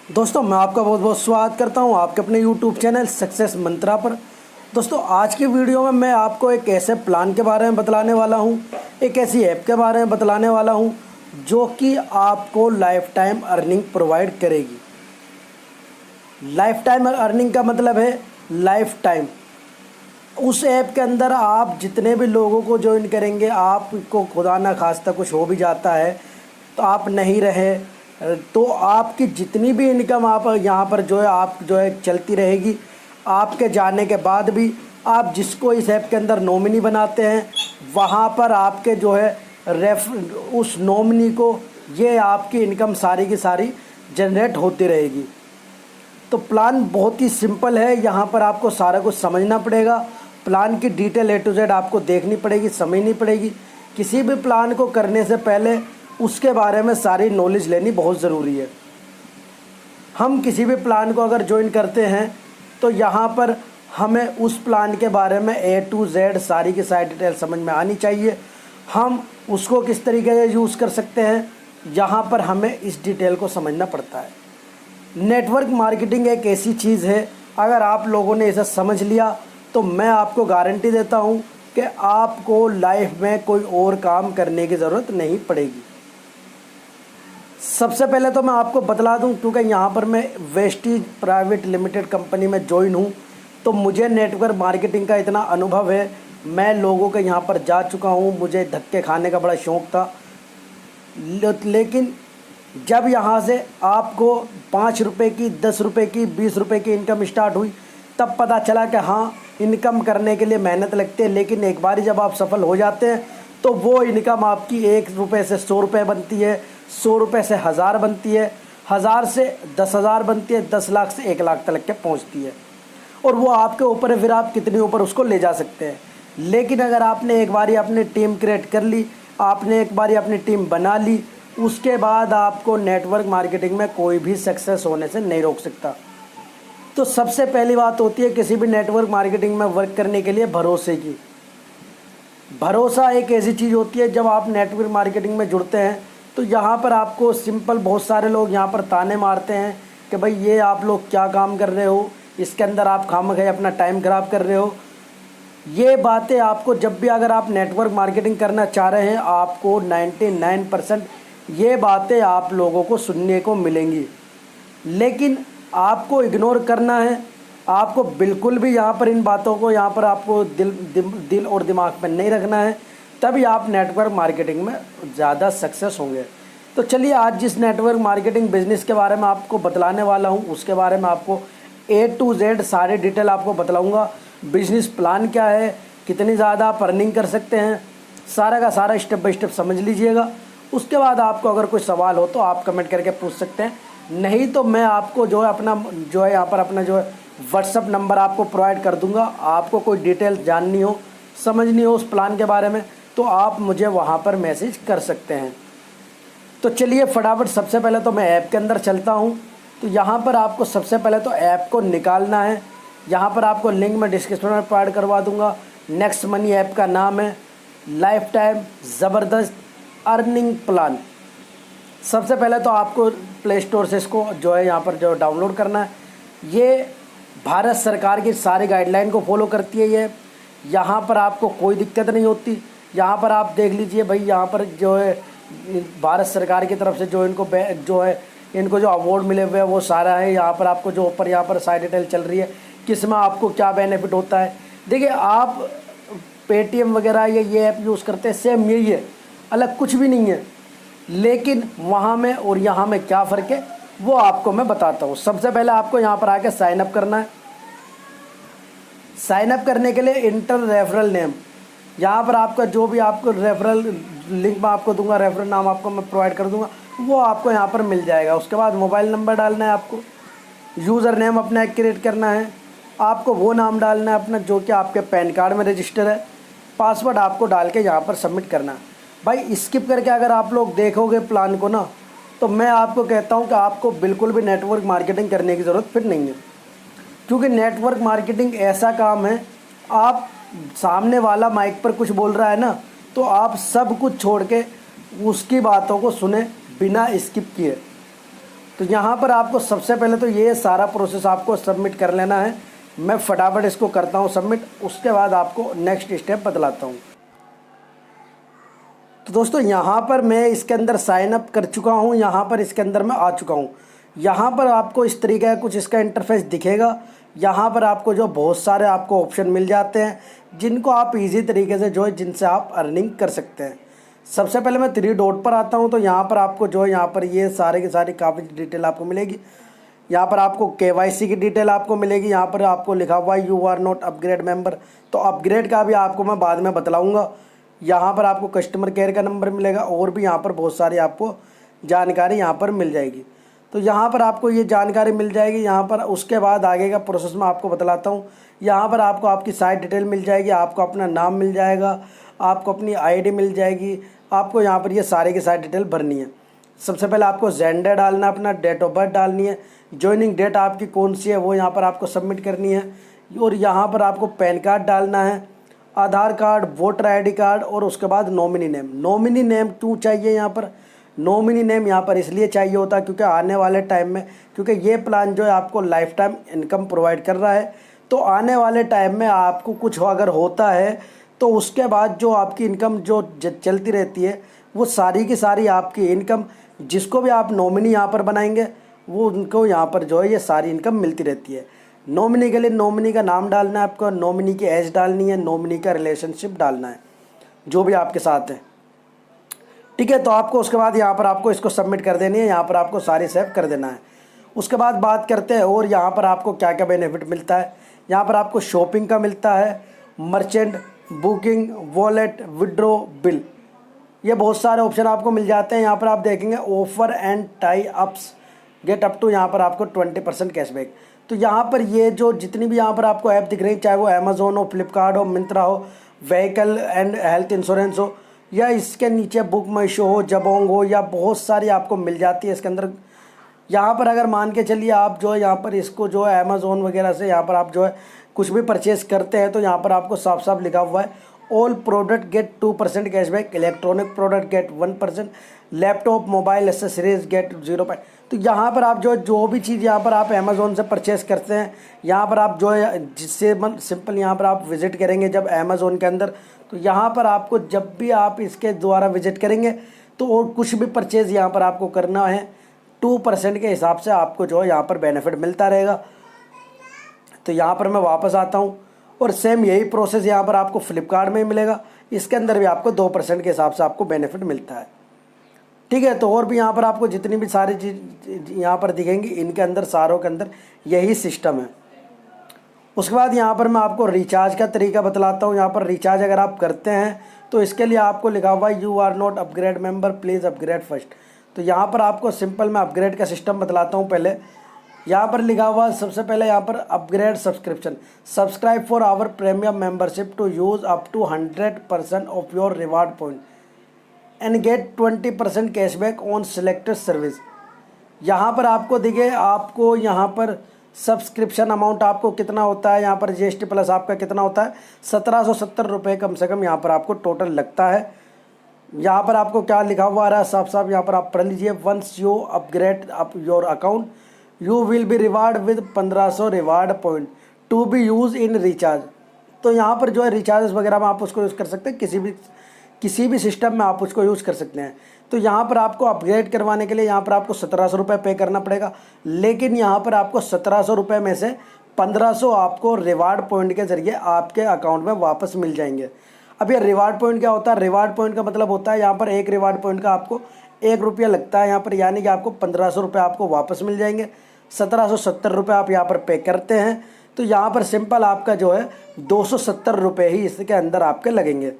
दोस्तों मैं आपका बहुत बहुत स्वागत करता हूं आपके अपने YouTube चैनल सक्सेस मंत्रा पर। दोस्तों आज की वीडियो में मैं आपको एक ऐसे प्लान के बारे में बतलाने वाला हूं, एक ऐसी ऐप के बारे में बतलाने वाला हूं जो कि आपको लाइफ टाइम अर्निंग प्रोवाइड करेगी। लाइफ टाइम अर्निंग का मतलब है लाइफ टाइम। उस ऐप के अंदर आप जितने भी लोगों को ज्वाइन करेंगे, आपको खुदा ना खास्ता कुछ हो भी जाता है तो आप नहीं रहे तो आपकी जितनी भी इनकम आप यहाँ पर आप चलती रहेगी। आपके जाने के बाद भी आप जिसको इस ऐप के अंदर नॉमिनी बनाते हैं वहाँ पर आपके उस नॉमिनी को ये आपकी इनकम सारी की सारी जनरेट होती रहेगी। तो प्लान बहुत ही सिंपल है, यहाँ पर आपको सारा कुछ समझना पड़ेगा। प्लान की डिटेल A to Z आपको देखनी पड़ेगी, समझनी पड़ेगी। किसी भी प्लान को करने से पहले उसके बारे में सारी नॉलेज लेनी बहुत ज़रूरी है। हम किसी भी प्लान को अगर ज्वाइन करते हैं तो यहाँ पर हमें उस प्लान के बारे में A to Z सारी की सारी डिटेल समझ में आनी चाहिए। हम उसको किस तरीके से यूज़ कर सकते हैं, यहाँ पर हमें इस डिटेल को समझना पड़ता है। नेटवर्क मार्केटिंग एक ऐसी चीज़ है, अगर आप लोगों ने इसे समझ लिया तो मैं आपको गारंटी देता हूँ कि आपको लाइफ में कोई और काम करने की ज़रूरत नहीं पड़ेगी। सबसे पहले तो मैं आपको बतला दूं, क्योंकि यहाँ पर मैं वेस्टीज प्राइवेट लिमिटेड कंपनी में ज्वाइन हूँ तो मुझे नेटवर्क मार्केटिंग का इतना अनुभव है। मैं लोगों के यहाँ पर जा चुका हूँ, मुझे धक्के खाने का बड़ा शौक़ था। लेकिन जब यहाँ से आपको 5 रुपये की, 10 रुपये की, 20 रुपये की इनकम स्टार्ट हुई तब पता चला कि हाँ, इनकम करने के लिए मेहनत लगती है। लेकिन एक बार जब आप सफल हो जाते हैं तो वो इनकम आपकी 1 रुपये से 100 रुपये बनती है, 100 रुपये से 1000 बनती है, 1000 से 10,000 बनती है, 10 लाख से 1 लाख तक के पहुंचती है। और वो आपके ऊपर है, फिर आप कितने ऊपर उसको ले जा सकते हैं। लेकिन अगर आपने एक बारी अपनी टीम क्रिएट कर ली, आपने एक बारी अपनी टीम बना ली, उसके बाद आपको नेटवर्क मार्केटिंग में कोई भी सक्सेस होने से नहीं रोक सकता। तो सबसे पहली बात होती है किसी भी नेटवर्क मार्केटिंग में वर्क करने के लिए भरोसे की। भरोसा एक ऐसी चीज़ होती है, जब आप नेटवर्क मार्केटिंग में जुड़ते हैं तो यहाँ पर आपको सिंपल, बहुत सारे लोग यहाँ पर ताने मारते हैं कि भाई ये आप लोग क्या काम कर रहे हो, इसके अंदर आप खामख़ा अपना टाइम ख़राब कर रहे हो। ये बातें आपको जब भी अगर आप नेटवर्क मार्केटिंग करना चाह रहे हैं, आपको 99% ये बातें आप लोगों को सुनने को मिलेंगी। लेकिन आपको इग्नोर करना है, आपको बिल्कुल भी यहाँ पर इन बातों को यहाँ पर आपको दिल और दिमाग में नहीं रखना है, तभी आप नेटवर्क मार्केटिंग में ज़्यादा सक्सेस होंगे। तो चलिए आज जिस नेटवर्क मार्केटिंग बिज़नेस के बारे में आपको बतलाने वाला हूँ उसके बारे में आपको A to Z सारे डिटेल आपको बतलाऊँगा। बिज़नेस प्लान क्या है, कितनी ज़्यादा आप अर्निंग कर सकते हैं, सारा का सारा स्टेप बाय स्टेप समझ लीजिएगा। उसके बाद आपको अगर कोई सवाल हो तो आप कमेंट करके पूछ सकते हैं, नहीं तो मैं आपको यहाँ पर अपना व्हाट्सअप नंबर आपको प्रोवाइड कर दूंगा। आपको कोई डिटेल जाननी हो, समझनी हो उस प्लान के बारे में तो आप मुझे वहाँ पर मैसेज कर सकते हैं। तो चलिए फटाफट सबसे पहले तो मैं ऐप के अंदर चलता हूँ। तो यहाँ पर आपको सबसे पहले तो ऐप को निकालना है। यहाँ पर आपको लिंक मैं डिस्क्रिप्शन में प्रोवाइड करवा दूँगा। नेक्स्ट मनी ऐप का नाम है लाइफ टाइम ज़बरदस्त अर्निंग प्लान। सबसे पहले तो आपको प्ले स्टोर से इसको यहाँ पर डाउनलोड करना है। ये भारत सरकार की सारी गाइडलाइन को फॉलो करती है। ये यहाँ पर आपको कोई दिक्कत नहीं होती। यहाँ पर आप देख लीजिए भाई, यहाँ पर भारत सरकार की तरफ से इनको जो अवार्ड मिले हुए हैं वो सारा है। यहाँ पर आपको ऊपर यहाँ पर साइड डिटेल चल रही है, किस में आपको क्या बेनिफिट होता है। देखिए आप पेटीएम वगैरह या ये ऐप यूज़ करते हैं, सेम यही है, अलग कुछ भी नहीं है। लेकिन वहाँ में और यहाँ में क्या फ़र्क है वो आपको मैं बताता हूँ। सबसे पहले आपको यहाँ पर आके साइन अप करना है। साइन अप करने के लिए इंटर रेफरल नेम, यहाँ पर आपका जो भी आपको रेफरल लिंक मैं आपको दूंगा, रेफरल नाम आपको मैं प्रोवाइड कर दूंगा, वो आपको यहाँ पर मिल जाएगा। उसके बाद मोबाइल नंबर डालना है, आपको यूज़र नेम अपना क्रिएट करना है, आपको वो नाम डालना है अपना जो कि आपके पैन कार्ड में रजिस्टर है। पासवर्ड आपको डाल के यहाँ पर सबमिट करना है। भाई स्किप करके अगर आप लोग देखोगे प्लान को ना, तो मैं आपको कहता हूँ कि आपको बिल्कुल भी नेटवर्क मार्केटिंग करने की ज़रूरत फिर नहीं है। क्योंकि नेटवर्क मार्केटिंग ऐसा काम है, आप सामने वाला माइक पर कुछ बोल रहा है ना, तो आप सब कुछ छोड़ के उसकी बातों को सुने बिना स्किप किए। तो यहाँ पर आपको सबसे पहले तो ये सारा प्रोसेस आपको सबमिट कर लेना है। मैं फटाफट इसको करता हूँ सबमिट, उसके बाद आपको नेक्स्ट स्टेप बतलाता हूँ। तो दोस्तों यहाँ पर मैं इसके अंदर साइन अप कर चुका हूँ, यहाँ पर इसके अंदर मैं आ चुका हूँ। यहाँ पर आपको इस तरीके का कुछ इसका इंटरफेस दिखेगा। यहाँ पर आपको जो बहुत सारे आपको ऑप्शन मिल जाते हैं जिनको आप इजी तरीके से जो है जिनसे आप अर्निंग कर सकते हैं। सबसे पहले मैं 3 डॉट पर आता हूँ, तो यहाँ पर आपको जो है यहाँ पर ये सारे की सारी काफ़ी डिटेल आपको मिलेगी। यहाँ पर आपको KYC की डिटेल आपको मिलेगी। यहाँ पर आपको लिखा हुआ है you are not upgrade member, तो अपग्रेड का भी आपको मैं बाद में बतलाऊँगा। यहाँ पर आपको कस्टमर केयर का नंबर मिलेगा और भी यहाँ पर बहुत सारी आपको जानकारी यहाँ पर मिल जाएगी। तो यहाँ पर आपको ये जानकारी मिल जाएगी। यहाँ पर उसके बाद आगे का प्रोसेस मैं आपको बतलाता हूँ। यहाँ पर आपको आपकी साइट डिटेल मिल जाएगी, आपको अपना नाम मिल जाएगा, आपको अपनी ID मिल जाएगी। आपको यहाँ पर ये सारे की सारी डिटेल भरनी है। सबसे पहले आपको जेंडर डालना, अपना डेट ऑफ बर्थ डालनी है, ज्वाइनिंग डेट आपकी कौन सी है वो यहाँ पर आपको सबमिट करनी है, और यहाँ पर आपको पैन कार्ड डालना है, आधार कार्ड, वोटर ID कार्ड, और उसके बाद नॉमिनी नेम। नॉमिनी नेम क्यों चाहिए यहाँ पर? नॉमिनी नेम यहाँ पर इसलिए चाहिए होता है क्योंकि आने वाले टाइम में, क्योंकि ये प्लान जो है आपको लाइफ टाइम इनकम प्रोवाइड कर रहा है, तो आने वाले टाइम में आपको कुछ अगर होता है तो उसके बाद जो आपकी इनकम जो चलती रहती है वो सारी की सारी आपकी इनकम, जिसको भी आप नॉमिनी यहाँ पर बनाएंगे वो उनको यहाँ पर जो है ये सारी इनकम मिलती रहती है। नॉमिनी के लिए नॉमिनी का नाम डालना है आपको, नॉमिनी की एज डालनी है, नॉमिनी का रिलेशनशिप डालना है जो भी आपके साथ है, ठीक है। तो आपको उसके बाद यहाँ पर आपको इसको सबमिट कर देनी है, यहाँ पर आपको सारी सेव कर देना है। उसके बाद बात करते हैं और यहाँ पर आपको क्या क्या बेनिफिट मिलता है। यहाँ पर आपको शॉपिंग का मिलता है, merchant, booking, wallet, withdraw, bill, ये बहुत सारे ऑप्शन आपको मिल जाते हैं। यहाँ पर आप देखेंगे offer and tie ups get up to, यहाँ पर आपको 20% कैशबैक। तो यहाँ पर ये जो जितनी भी यहाँ पर आपको ऐप दिख रही है, चाहे वो अमेज़ोन हो, फ्लिपकार्ट हो, मिंत्रा हो, व्हीकल एंड हेल्थ इंश्योरेंस हो, या इसके नीचे बुक माई शो हो, जबोंग हो, या बहुत सारी आपको मिल जाती है इसके अंदर। यहाँ पर अगर मान के चलिए आप जो है यहाँ पर इसको जो है अमेज़ोन वगैरह से यहाँ पर आप जो है कुछ भी परचेस करते हैं तो यहाँ पर आपको साफ साफ लिखा हुआ है all product get 2% cashback, electronic product get 1%, laptop mobile accessories get 0%। तो यहाँ पर आप जो भी चीज़ यहाँ पर आप अमेज़ोन से परचेस करते हैं, यहाँ पर आप जो है जिससे सिंपल यहाँ पर आप विज़िट करेंगे जब अमेज़ोन के अंदर, तो यहाँ पर आपको जब भी आप इसके द्वारा विज़िट करेंगे तो और कुछ भी परचेज़ यहाँ पर आपको करना है 2% के हिसाब से आपको जो है यहाँ पर बेनिफिट मिलता रहेगा। तो यहाँ पर मैं वापस आता हूँ और सेम यही प्रोसेस यहाँ पर आपको फ्लिपकार्ट में ही मिलेगा। इसके अंदर भी आपको 2% के हिसाब से आपको बेनिफिट मिलता है, ठीक है। तो और भी यहाँ पर आपको जितनी भी सारी चीज़ यहाँ पर दिखेंगी, इनके अंदर सारों के अंदर यही सिस्टम है। उसके बाद यहाँ पर मैं आपको रिचार्ज का तरीका बतलाता हूँ। यहाँ पर रिचार्ज अगर आप करते हैं तो इसके लिए आपको लिखा हुआ है you are not upgrade member, please upgrade first. तो यहाँ पर आपको सिंपल मैं अपग्रेड का सिस्टम बतलाता हूँ। पहले यहाँ पर लिखा हुआ सबसे पहले यहाँ पर upgrade subscription, subscribe for our premium membership to use up to 100% off your reward point and get 20% cashback on selected service. यहाँ पर आपको दिखे आपको यहाँ पर सब्सक्रिप्शन अमाउंट आपको कितना होता है, यहाँ पर GST प्लस आपका कितना होता है 1770 रुपये कम से कम यहाँ पर आपको टोटल लगता है। यहाँ पर आपको क्या लिखा हुआ आ रहा है साफ साफ यहाँ पर आप पढ़ लीजिए, once you upgrade up your account you will be reward with 1500 reward point to be use in recharge. तो यहाँ पर जो है रिचार्ज वगैरह में आप उसको यूज़ कर सकते हैं, किसी भी सिस्टम में आप उसको यूज़ कर सकते हैं। तो यहाँ पर आपको अपग्रेड करवाने के लिए यहाँ पर आपको 1700 रुपये पे करना पड़ेगा, लेकिन यहाँ पर आपको 1700 रुपये में से 1500 आपको रिवार्ड पॉइंट के ज़रिए आपके अकाउंट में वापस मिल जाएंगे। अब ये रिवार्ड पॉइंट क्या होता है? रिवार्ड पॉइंट का मतलब होता है यहाँ पर एक रिवार्ड पॉइंट का आपको 1 रुपया लगता है यहाँ पर, यानी कि आपको 1500 रुपये आपको वापस मिल जाएंगे। 1770 रुपये आप यहाँ पर पे करते हैं तो यहाँ पर सिंपल आपका जो है 270 रुपये ही इसके अंदर आपके लगेंगे।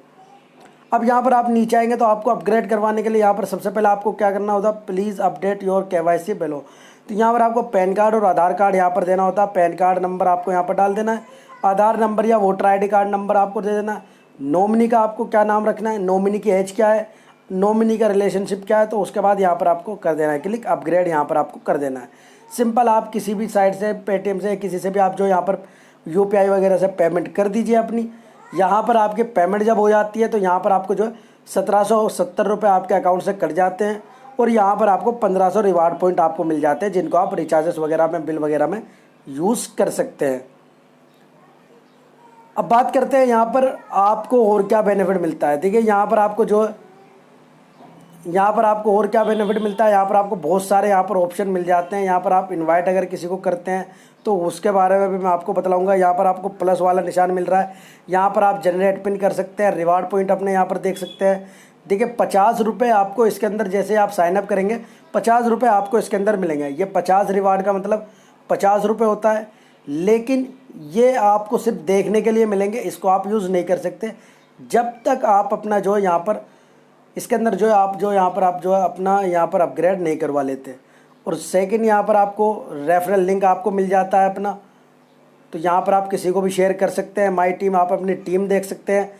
अब यहाँ पर आप नीचे आएंगे तो आपको अपग्रेड करवाने के लिए यहाँ पर सबसे पहले आपको क्या करना होता है, please update your KYC below. तो यहाँ पर आपको पैन कार्ड और आधार कार्ड यहाँ पर देना होता है। पैन कार्ड नंबर आपको यहाँ पर डाल देना है, आधार नंबर या वोटर ID कार्ड नंबर आपको दे देना है। नॉमिनी का आपको क्या नाम रखना है, नॉमिनी की एज क्या है, नॉमिनी का रिलेशनशिप क्या है, तो उसके बाद यहाँ पर आपको कर देना है क्लिक अपग्रेड, यहाँ पर आपको कर देना है। सिंपल आप किसी भी साइट से, पेटीएम से, किसी से भी आप जो यहाँ पर UPI वगैरह से पेमेंट कर दीजिए अपनी। यहाँ पर आपकी पेमेंट जब हो जाती है तो यहाँ पर आपको जो है 1770 रुपये आपके अकाउंट से कट जाते हैं और यहाँ पर आपको 1500 रिवार्ड पॉइंट आपको मिल जाते हैं, जिनको आप रिचार्जेस वगैरह में, बिल वगैरह में यूज़ कर सकते हैं। अब बात करते हैं यहाँ पर आपको और क्या बेनिफिट मिलता है। देखिए यहाँ पर आपको जो यहाँ पर आपको और क्या बेनिफिट मिलता है, यहाँ पर आपको बहुत सारे यहाँ पर ऑप्शन मिल जाते हैं। यहाँ पर आप इनवाइट अगर किसी को करते हैं तो उसके बारे में भी मैं आपको बतलाऊंगा। यहाँ पर आपको प्लस वाला निशान मिल रहा है, यहाँ पर आप जनरेट पिन कर सकते हैं, रिवार्ड पॉइंट अपने यहाँ पर देख सकते हैं। देखिए 50 रुपये आपको इसके अंदर, जैसे आप साइनअप करेंगे 50 रुपये आपको इसके अंदर मिलेंगे। ये 50 रिवार्ड का मतलब 50 रुपये होता है, लेकिन ये आपको सिर्फ देखने के लिए मिलेंगे, इसको आप यूज़ नहीं कर सकते जब तक आप अपना जो है यहाँ पर इसके अंदर जो है आप जो है अपना यहाँ पर अपग्रेड नहीं करवा लेते। और सेकंड, यहाँ पर आपको रेफरल लिंक आपको मिल जाता है अपना, तो यहाँ पर आप किसी को भी शेयर कर सकते हैं। माई टीम, आप अपनी टीम देख सकते हैं।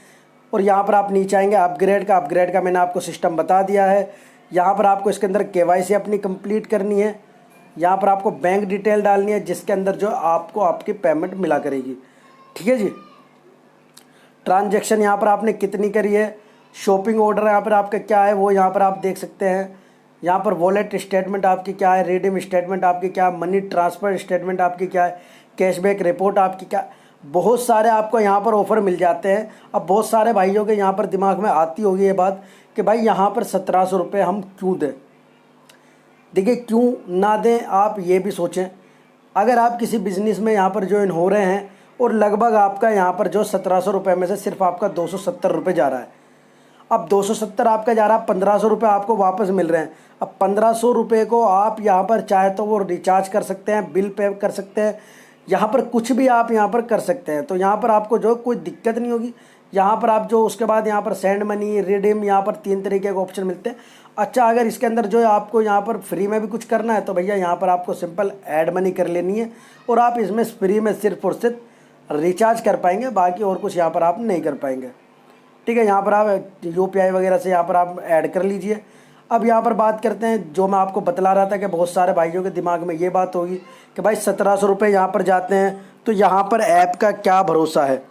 और यहाँ पर आप नीचे आएंगे, अपग्रेड का मैंने आपको सिस्टम बता दिया है। यहाँ पर आपको इसके अंदर KYC अपनी कंप्लीट करनी है, यहाँ पर आपको बैंक डिटेल डालनी है, जिसके अंदर जो आपको आपकी पेमेंट मिला करेगी। ठीक है जी। ट्रांजैक्शन यहाँ पर आपने कितनी करी है, शॉपिंग ऑर्डर यहाँ पर आपका क्या है वो यहाँ पर आप देख सकते हैं। यहाँ पर वॉलेट स्टेटमेंट आपकी क्या है, रिडीम स्टेटमेंट आपकी क्या, मनी ट्रांसफ़र स्टेटमेंट आपकी क्या है, कैशबैक रिपोर्ट आपकी क्या, बहुत सारे आपको यहाँ पर ऑफ़र मिल जाते हैं। अब बहुत सारे भाइयों के यहाँ पर दिमाग में आती होगी ये बात कि भाई यहाँ पर 1700 रुपये हम क्यों दें। देखिए क्यों ना दें, आप ये भी सोचें। अगर आप किसी बिज़नेस में यहाँ पर ज्वाइन हो रहे हैं और लगभग आपका यहाँ पर जो 1700 रुपये में से सिर्फ आपका 270 रुपये जा रहा है, अब 270 आपका जा रहा है, 1500 रुपये आपको वापस मिल रहे हैं। अब 1500 रुपये को आप यहाँ पर चाहे तो वो रिचार्ज कर सकते हैं, बिल पे कर सकते हैं, यहाँ पर कुछ भी आप यहाँ पर कर सकते हैं। तो यहाँ पर आपको जो कोई दिक्कत नहीं होगी। यहाँ पर आप जो उसके बाद यहाँ पर सेंड मनी, रिडीम, यहाँ पर 3 तरीके के ऑप्शन मिलते हैं। अच्छा, अगर इसके अंदर जो है आपको यहाँ पर फ्री में भी कुछ करना है तो भैया यहाँ पर आपको सिंपल ऐड मनी कर लेनी है और आप इसमें फ्री में सिर्फ और सिर्फ रिचार्ज कर पाएंगे, बाकी और कुछ यहाँ पर आप नहीं कर पाएंगे। ठीक है, यहाँ पर आप UPI वगैरह से यहाँ पर आप ऐड कर लीजिए। अब यहाँ पर बात करते हैं, जो मैं आपको बतला रहा था कि बहुत सारे भाइयों के दिमाग में ये बात होगी कि भाई 1700 रुपये यहाँ पर जाते हैं तो यहाँ पर ऐप का क्या भरोसा है।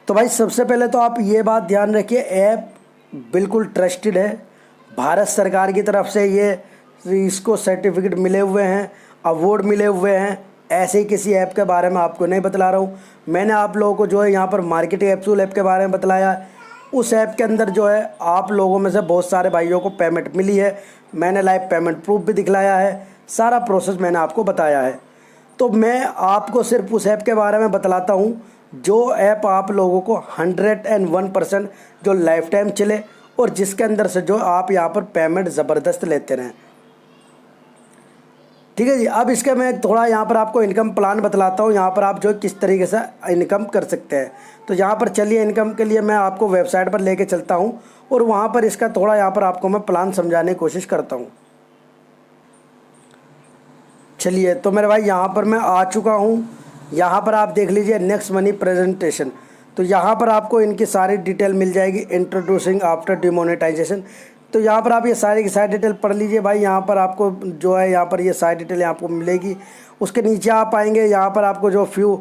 तो भाई सबसे पहले तो आप ये बात ध्यान रखिए, ऐप बिल्कुल ट्रस्टेड है, भारत सरकार की तरफ से ये इसको सर्टिफिकेट मिले हुए हैं, अवार्ड मिले हुए हैं। ऐसे ही किसी ऐप के बारे में आपको नहीं बतला रहा हूँ। मैंने आप लोगों को जो है यहाँ पर मार्केटिंग एप्सूल ऐप के बारे में बतलाया। उस ऐप के अंदर जो है आप लोगों में से बहुत सारे भाइयों को पेमेंट मिली है, मैंने लाइव पेमेंट प्रूफ भी दिखलाया है, सारा प्रोसेस मैंने आपको बताया है। तो मैं आपको सिर्फ उस ऐप के बारे में बतलाता हूँ जो ऐप आप लोगों को 101% जो लाइफ टाइम चले और जिसके अंदर से जो आप यहाँ पर पेमेंट ज़बरदस्त लेते रहें। ठीक है जी। अब इसका मैं थोड़ा यहाँ पर आपको इनकम प्लान बतलाता हूँ, यहाँ पर आप जो किस तरीके से इनकम कर सकते हैं। तो यहाँ पर चलिए, इनकम के लिए मैं आपको वेबसाइट पर लेके चलता हूँ और वहाँ पर इसका थोड़ा यहाँ पर आपको मैं प्लान समझाने की कोशिश करता हूँ। चलिए, तो मेरे भाई यहाँ पर मैं आ चुका हूँ। यहाँ पर आप देख लीजिए नेक्स्ट मनी प्रेजेंटेशन। तो यहाँ पर आपको इनकी सारी डिटेल मिल जाएगी, इंट्रोड्यूसिंग आफ्टर डिमोनेटाइजेशन। तो यहाँ पर आप ये सारी की सारी डिटेल पढ़ लीजिए भाई। यहाँ पर आपको जो है यहाँ पर ये सारी डिटेल आपको मिलेगी। उसके नीचे आप आएंगे, यहाँ पर आपको जो फ्यू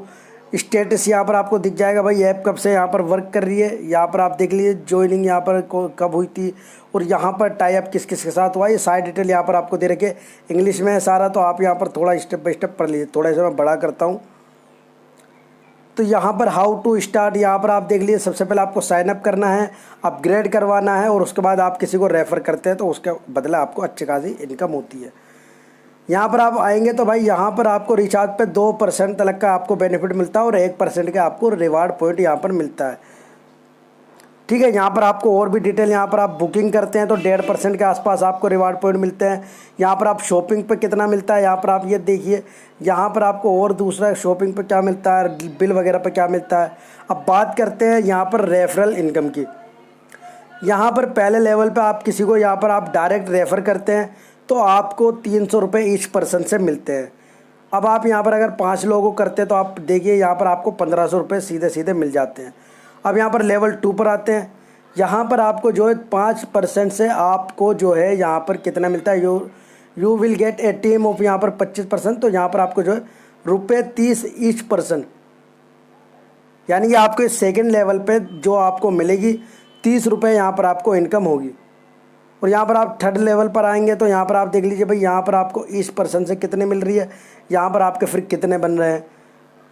स्टेटस यहाँ पर आपको दिख जाएगा भाई, ऐप कब से यहाँ पर वर्क कर रही है। यहाँ पर आप देख लीजिए ज्वाइनिंग यहाँ पर कब हुई थी और यहाँ पर टाई अप किस किस के साथ हुआ, ये सारी डिटेल यहाँ पर आपको दे रखे। इंग्लिश में है सारा, तो आप यहाँ पर थोड़ा स्टेप बाय स्टेप पढ़ लीजिए। थोड़ा सा मैं बड़ा करता हूँ। तो यहाँ पर हाउ टू स्टार्ट, यहाँ पर आप देख लीजिए। सबसे पहले आपको साइन अप करना है, अपग्रेड करवाना है और उसके बाद आप किसी को रेफ़र करते हैं तो उसके बदले आपको अच्छी खासी इनकम होती है। यहाँ पर आप आएंगे तो भाई यहाँ पर आपको रिचार्ज पे 2% तक का आपको बेनिफिट मिलता है और 1% का आपको रिवार्ड पॉइंट यहाँ पर मिलता है। ठीक है, यहाँ पर आपको और भी डिटेल, यहाँ पर आप बुकिंग करते हैं तो 1.5% के आसपास आपको रिवार्ड पॉइंट मिलते हैं। यहाँ पर आप शॉपिंग पे कितना मिलता है, यहाँ पर आप ये देखिए। यहाँ पर आपको और दूसरा शॉपिंग पे क्या मिलता है, बिल वगैरह पे क्या मिलता है। अब बात करते हैं यहाँ पर रेफरल इनकम की। यहाँ पर पहले लेवल पे आप किसी को यहाँ पर आप डायरेक्ट रेफ़र करते हैं तो आपको 300 रुपये ईच पर्सन से मिलते हैं। अब आप यहाँ पर अगर 5 लोगों को करते हैं तो आप देखिए यहाँ पर आपको 1500 रुपये सीधे सीधे मिल जाते हैं। अब यहाँ पर लेवल 2 पर आते हैं। यहाँ पर आपको जो है 5% से आपको जो है यहाँ पर कितना मिलता है, you will gate A team of यहाँ पर 25%। तो यहाँ पर आपको जो है ₹30 ईच पर्सन, यानी कि आपको सेकेंड लेवल पे जो आपको मिलेगी ₹30 यहाँ पर आपको इनकम होगी। और यहाँ पर आप थर्ड लेवल पर आएंगे तो यहाँ पर आप देख लीजिए भाई, यहाँ पर आपको इस पर्सन से कितने मिल रही है, यहाँ पर आपके फिर कितने बन रहे हैं।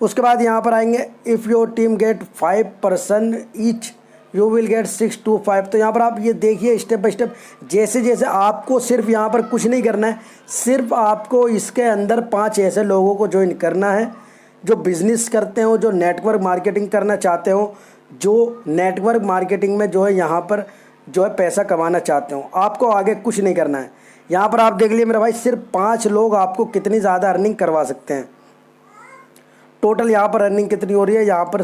उसके बाद यहाँ पर आएंगे, if your team get 5% each you will get 6 to 5। तो यहाँ पर आप ये देखिए स्टेप बाय स्टेप, जैसे जैसे आपको सिर्फ यहाँ पर कुछ नहीं करना है, सिर्फ आपको इसके अंदर 5 ऐसे लोगों को ज्वाइन करना है जो बिज़नेस करते हो, जो नेटवर्क मार्केटिंग करना चाहते हो, जो नेटवर्क मार्केटिंग में जो है यहाँ पर जो है पैसा कमाना चाहते हो। आपको आगे कुछ नहीं करना है। यहाँ पर आप देख लिए मेरे भाई, सिर्फ 5 लोग आपको कितनी ज़्यादा अर्निंग करवा सकते हैं। टोटल यहाँ पर अर्निंग कितनी हो रही है यहाँ पर,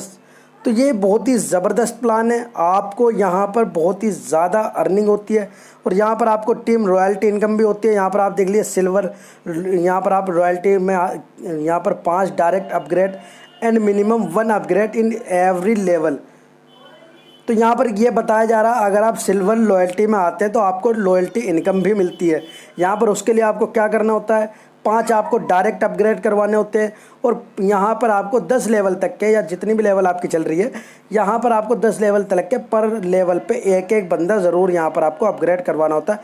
तो ये बहुत ही ज़बरदस्त प्लान है। आपको यहाँ पर बहुत ही ज़्यादा अर्निंग होती है और यहाँ पर आपको टीम रॉयल्टी इनकम भी होती है। यहाँ पर आप देख लिए सिल्वर, यहाँ पर आप रॉयल्टी में यहाँ पर 5 direct upgrade and minimum 1 upgrade in every level. तो यहाँ पर ये बताया जा रहा है, अगर आप सिल्वर लॉयल्टी में आते हैं तो आपको लॉयल्टी इनकम भी मिलती है। यहाँ पर उसके लिए आपको क्या करना होता है, 5 आपको डायरेक्ट अपग्रेड करवाने होते हैं और यहाँ पर आपको 10 लेवल तक के, या जितनी भी लेवल आपकी चल रही है, यहाँ पर आपको 10 लेवल तक के पर लेवल पे एक एक बंदा ज़रूर यहाँ पर आपको अपग्रेड करवाना होता है।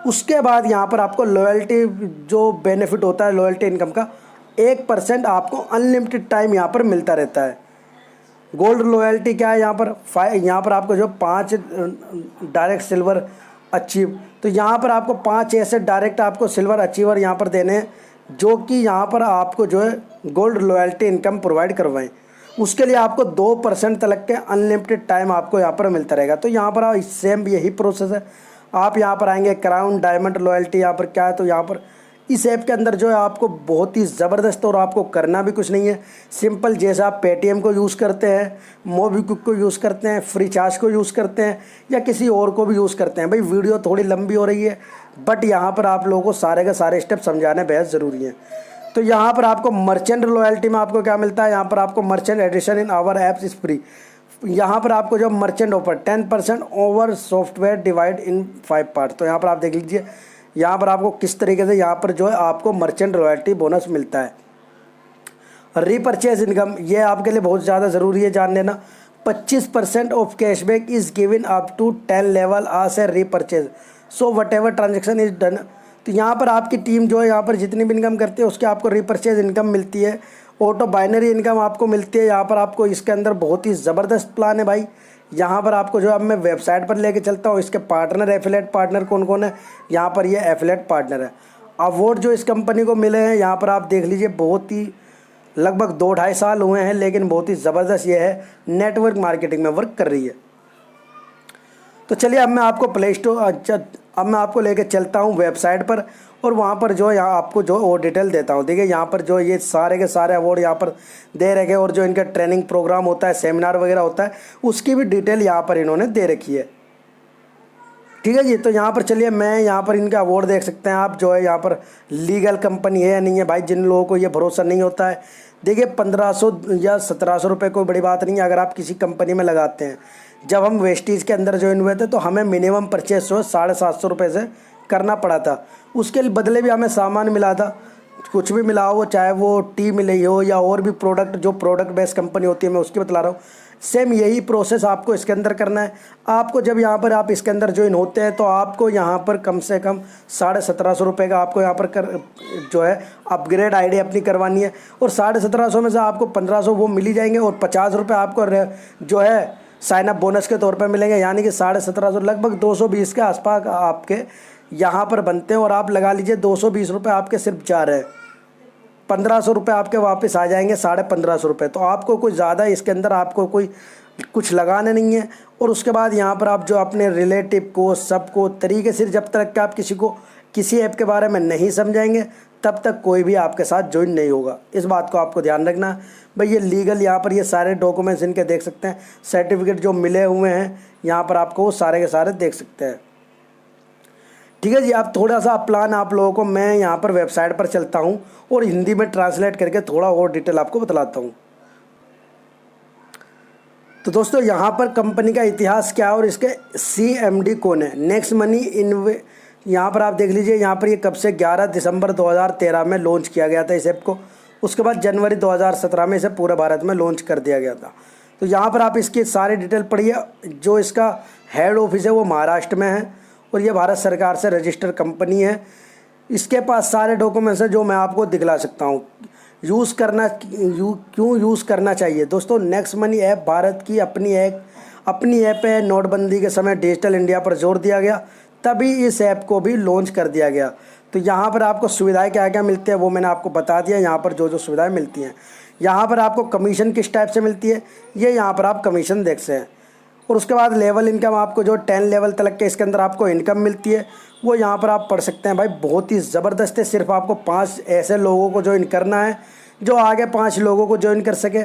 उसके बाद यहाँ पर आपको लॉयल्टी जो बेनिफिट होता है लॉयल्टी इनकम का, 1% आपको अनलिमिटेड टाइम यहाँ पर मिलता रहता है। गोल्ड लॉयल्टी क्या है, यहाँ पर आपको जो 5 डायरेक्ट सिल्वर अचीव, तो यहाँ पर आपको 5 ऐसे डायरेक्ट आपको सिल्वर अचीवर यहाँ पर देने हैं जो कि यहाँ पर आपको जो है गोल्ड लॉयल्टी इनकम प्रोवाइड करवाएं। उसके लिए आपको 2% तक के अनलिमिटेड टाइम आपको यहाँ पर मिलता रहेगा। तो यहाँ पर सेम यही प्रोसेस है। आप यहाँ पर आएंगे, क्राउन डायमंड लॉयल्टी यहाँ पर क्या है, तो यहाँ पर इस ऐप के अंदर जो है आपको बहुत ही ज़बरदस्त, और आपको करना भी कुछ नहीं है, सिंपल जैसे आप पेटीएम को यूज़ करते हैं, मोबीक्विक को यूज़ करते हैं, फ्री चार्ज को यूज़ करते हैं, या किसी और को भी यूज़ करते हैं। भाई वीडियो थोड़ी लंबी हो रही है बट यहाँ पर आप लोगों को सारे के सारे स्टेप समझाने बेहद ज़रूरी है। तो यहाँ पर आपको मर्चेंट लॉयल्टी में आपको क्या मिलता है, यहाँ पर आपको merchant edition in our apps is free. यहाँ पर आपको जो merchant offer 10% over software divide in 5 part. तो यहाँ पर आप देख लीजिए, यहाँ पर आपको किस तरीके से यहाँ पर जो है आपको मर्चेंट रॉयल्टी बोनस मिलता है। रीपरचेज इनकम, ये आपके लिए बहुत ज़्यादा ज़रूरी है जान लेना। 25% off cashback is given up to 10 level आज a repurchase, so whatever transaction is done. तो यहाँ पर आपकी टीम जो है यहाँ पर जितनी भी इनकम करती है उसके आपको रीपरचेज इनकम मिलती है, ऑटो बाइनरी इनकम आपको मिलती है। यहाँ पर आपको इसके अंदर बहुत ही ज़बरदस्त प्लान है भाई। यहाँ पर आपको जो अब मैं वेबसाइट पर लेके चलता हूँ, इसके पार्टनर एफिलेट पार्टनर कौन कौन है, यहाँ पर ये एफिलेट पार्टनर है। अवार्ड जो इस कंपनी को मिले हैं यहाँ पर आप देख लीजिए, बहुत ही लगभग 2-2.5 साल हुए हैं, लेकिन बहुत ही ज़बरदस्त ये है, नेटवर्क मार्केटिंग में वर्क कर रही है। तो चलिए अब मैं आपको प्ले स्टोर, अब मैं आपको लेके चलता हूँ वेबसाइट पर, और वहाँ पर जो यहाँ आपको जो और डिटेल देता हूँ। देखिए यहाँ पर जो ये सारे के सारे अवार्ड यहाँ पर दे रखे हैं, और जो इनका ट्रेनिंग प्रोग्राम होता है, सेमिनार वगैरह होता है, उसकी भी डिटेल यहाँ पर इन्होंने दे रखी है। ठीक है जी। तो यहाँ पर चलिए मैं यहाँ पर इनका अवार्ड देख सकते हैं आप, जो है यहाँ पर लीगल कंपनी है या नहीं है भाई, जिन लोगों को ये भरोसा नहीं होता है। देखिए 1500 या 1700 रुपये कोई बड़ी बात नहीं है अगर आप किसी कंपनी में लगाते हैं। जब हम वेस्टीज के अंदर ज्वाइन हुए थे तो हमें मिनिमम परचेस जो है 750 रुपये से करना पड़ा था। उसके बदले भी हमें सामान मिला था, कुछ भी मिला हो, चाहे वो टी मिली हो या और भी प्रोडक्ट, जो प्रोडक्ट बेस्ड कंपनी होती है मैं उसकी बता रहा हूँ। सेम यही प्रोसेस आपको इसके अंदर करना है। आपको जब यहाँ पर आप इसके अंदर ज्वाइन होते हैं तो आपको यहाँ पर कम से कम 1750 रुपये का आपको यहाँ पर जो है अपग्रेड आईडी अपनी करवानी है, और 1750 में से आपको 1500 वो मिल ही जाएंगे, और 50 रुपये आपको जो है साइन अप बोनस के तौर पर मिलेंगे। यानी कि 1750 लगभग 220 के आसपास आपके यहाँ पर बनते हैं, और आप लगा लीजिए 220 रुपये आपके सिर्फ जा रहे हैं, 1500 रुपये आपके वापस आ जाएंगे, 1550 रुपये। तो आपको कोई ज़्यादा इसके अंदर आपको कोई कुछ लगाने नहीं है। और उसके बाद यहाँ पर आप जो अपने रिलेटिव को सबको तरीके से, जब तक कि आप किसी को किसी ऐप के बारे में नहीं समझाएंगे तब तक कोई भी आपके साथ ज्वाइन नहीं होगा। इस बात को आपको ध्यान रखना भाई। ये लीगल यहाँ पर ये सारे डॉक्यूमेंट्स इनके देख सकते हैं, सर्टिफिकेट जो मिले हुए हैं यहाँ पर आपको वो सारे के सारे देख सकते हैं। ठीक है जी। अब थोड़ा सा प्लान आप लोगों को मैं यहाँ पर वेबसाइट पर चलता हूँ और हिंदी में ट्रांसलेट करके थोड़ा और डिटेल आपको बतलाता हूँ। तो दोस्तों यहाँ पर कंपनी का इतिहास क्या है और इसके CMD कौन है। नेक्स्ट मनी यहाँ पर आप देख लीजिए, यहाँ पर ये कब से 11 दिसंबर 2013 में लॉन्च किया गया था इस ऐप को। उसके बाद जनवरी 2017 में इसे पूरे भारत में लॉन्च कर दिया गया था। तो यहाँ पर आप इसकी सारी डिटेल पढ़िए। जो इसका हेड ऑफिस है वो महाराष्ट्र में है और ये भारत सरकार से रजिस्टर्ड कंपनी है। इसके पास सारे डॉक्यूमेंट्स हैं जो मैं आपको दिखला सकता हूँ। क्यों यूज़ करना चाहिए दोस्तों, नेक्स्ट मनी ऐप भारत की अपनी ऐप है। नोटबंदी के समय डिजिटल इंडिया पर जोर दिया गया, तभी इस ऐप को भी लॉन्च कर दिया गया। तो यहाँ पर आपको सुविधाएं क्या क्या मिलती है वो मैंने आपको बता दिया। यहाँ पर जो जो सुविधाएं मिलती हैं, यहाँ पर आपको कमीशन किस टाइप से मिलती है ये यहाँ पर आप कमीशन देख सकते हैं। और उसके बाद लेवल इनकम, आपको जो 10 लेवल तक के इसके अंदर आपको इनकम मिलती है वो यहाँ पर आप पढ़ सकते हैं। भाई बहुत ही ज़बरदस्त है। सिर्फ आपको 5 ऐसे लोगों को ज्वाइन करना है जो आगे 5 लोगों को ज्वाइन कर सके,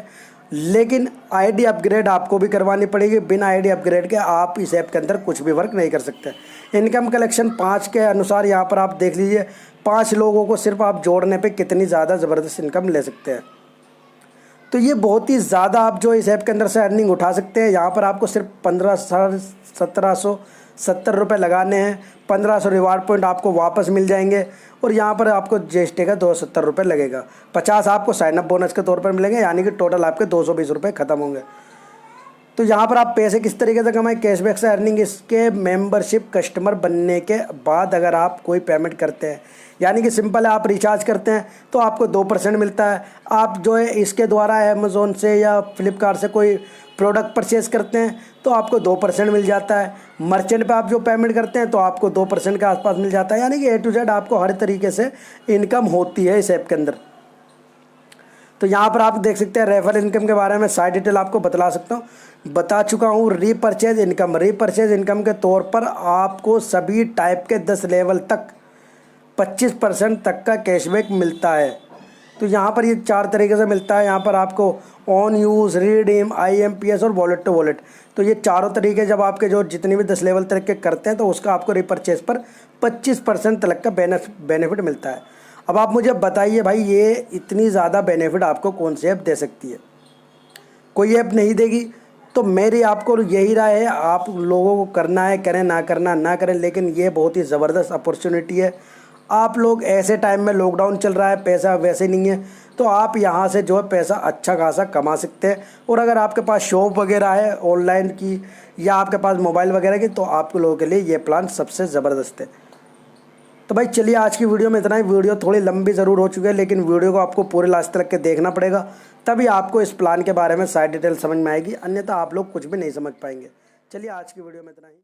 लेकिन आईडी अपग्रेड आपको भी करवानी पड़ेगी। बिना आईडी अपग्रेड के आप इस ऐप के अंदर कुछ भी वर्क नहीं कर सकते। इनकम कलेक्शन 5 के अनुसार यहाँ पर आप देख लीजिए, 5 लोगों को सिर्फ आप जोड़ने पे कितनी ज़्यादा ज़बरदस्त इनकम ले सकते हैं। तो ये बहुत ही ज़्यादा आप जो इस ऐप के अंदर से अर्निंग उठा सकते हैं। यहाँ पर आपको सिर्फ 1770 रुपये लगाने हैं। 1500 रिवार्ड पॉइंट आपको वापस मिल जाएंगे और यहाँ पर आपको जीएसटी का 270 रुपये लगेगा। 50 आपको साइनअप बोनस के तौर पर मिलेंगे, यानी कि टोटल आपके 220 रुपये ख़त्म होंगे। तो यहाँ पर आप पैसे किस तरीके से कमाएं, कैशबैक से अर्निंग। इसके मेंबरशिप कस्टमर बनने के बाद अगर आप कोई पेमेंट करते हैं, यानी कि सिंपल है, आप रिचार्ज करते हैं तो आपको 2% मिलता है। आप जो है इसके द्वारा अमेज़ोन से या फ्लिपकार्ट से कोई प्रोडक्ट परचेज़ करते हैं तो आपको 2% मिल जाता है। मर्चेंट पे आप जो पेमेंट करते हैं तो आपको 2% के आसपास मिल जाता है। यानी कि A to Z आपको हर तरीके से इनकम होती है इस ऐप के अंदर। तो यहाँ पर आप देख सकते हैं रेफरल इनकम के बारे में सारी डिटेल आपको बता चुका हूँ। रीपरचेज इनकम के तौर पर आपको सभी टाइप के 10 लेवल तक 25% तक का कैशबैक मिलता है। तो यहाँ पर ये 4 तरीके से मिलता है। यहाँ पर आपको ऑन यूज़, रिडीम, IMPS और वॉलेट टू वॉलेट। तो ये चारों तरीके जब आपके जो जितनी भी 10 लेवल तक के करते हैं तो उसका आपको रिपरचेज पर 25% तक का बेनिफिट मिलता है। अब आप मुझे बताइए भाई, ये इतनी ज़्यादा बेनिफिट आपको कौन सी ऐप दे सकती है? कोई ऐप नहीं देगी। तो मेरी आपको यही राय है, आप लोगों को करना है करें, ना करना ना करें, लेकिन ये बहुत ही ज़बरदस्त अपॉर्चुनिटी है। आप लोग ऐसे टाइम में, लॉकडाउन चल रहा है, पैसा वैसे नहीं है, तो आप यहाँ से जो है पैसा अच्छा खासा कमा सकते हैं। और अगर आपके पास शॉप वगैरह है ऑनलाइन की या आपके पास मोबाइल वगैरह की, तो आप लोगों के लिए ये प्लान सबसे ज़बरदस्त है। तो भाई चलिए, आज की वीडियो में इतना ही। वीडियो थोड़ी लंबी ज़रूर हो चुकी है, लेकिन वीडियो को आपको पूरे लास्ट तक के देखना पड़ेगा, तभी आपको इस प्लान के बारे में सारी डिटेल समझ में आएगी, अन्यथा आप लोग कुछ भी नहीं समझ पाएंगे। चलिए आज की वीडियो में इतना ही।